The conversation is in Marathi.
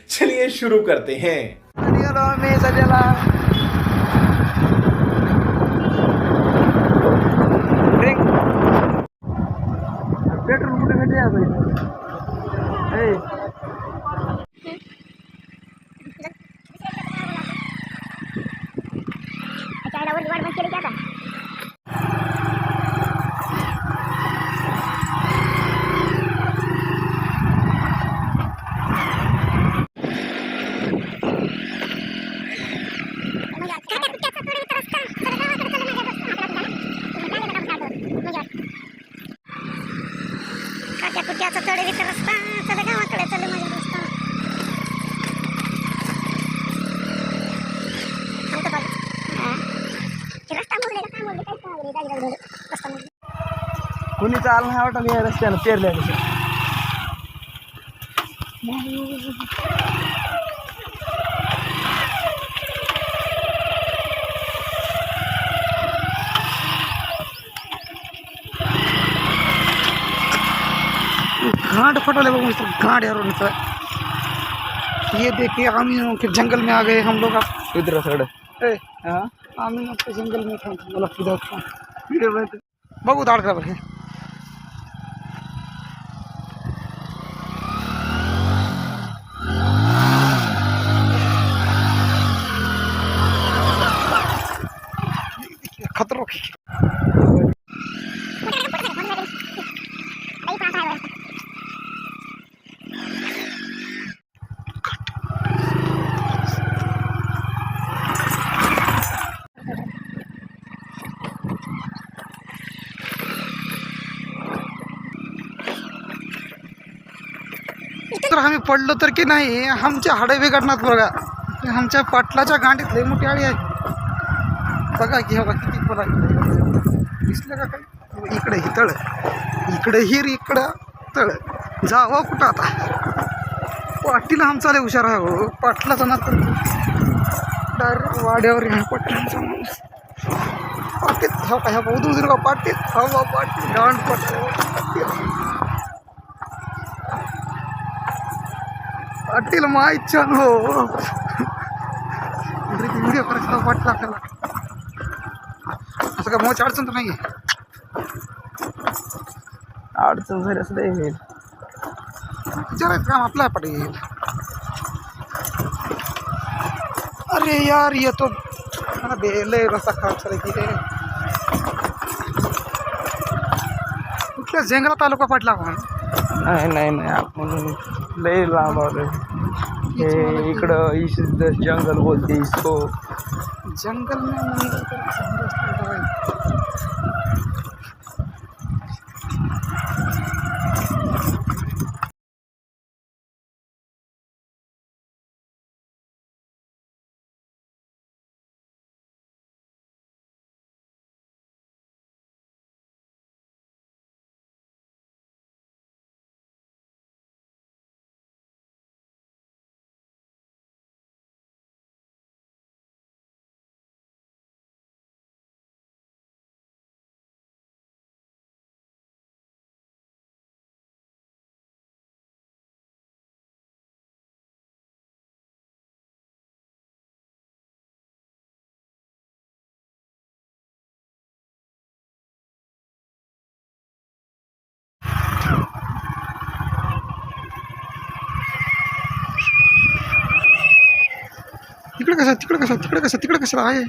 चलिए शुरू करते हैं। पेट्रोल कुठे भेटते कुट्याचा तळे विचार रस्ता चला गावाकडे चले माझ्या रस्ता रस्ता मोडले काय मोडले काय रस्ता मोडले कुणी चाल नाही वाटत या रस्त्यानं पेरल्या घाट फटोले घाट यार ये देखिए हम जंगल में आ गए हम लोग इधर सड़ आम्ही नको जंगल में मला पुढे बघू दाड करा बघे खतरो तर आम्ही पडलो तर की नाही आमच्या हाडे बिघडणार बघा आमच्या पाटलाच्या गांडीत लई मोठी आळी आहे बघा की बघा किती बघा दिसलं का काही इकडे ही तळ इकडे हिर इकडं तळ जावं कुठं आता पाटीला आमचा लय हुशार आहे हो पाटलाचा ना तर डायरेक्ट वाड्यावर आहे पाटलांचा माणूस पाटीत हा का ह्या उदून का पाटीत हा पाटीत गांड पाटील माहीत छान हो व्हिडिओ करायचा वाटलं आपल्याला असं का मोच अडचण तर नाही अडचण झाली असं नाही होईल विचारायचं काम आपला पाटील अरे यार ये तो मला बेले रस्ता खराब झाला की रे कुठल्या झेंगरा तालुका पडला आपण नाही आपण लय लांब आलो हे इकडं इस जंगल बोलते इसको जंगल में तिकडे कसं आहे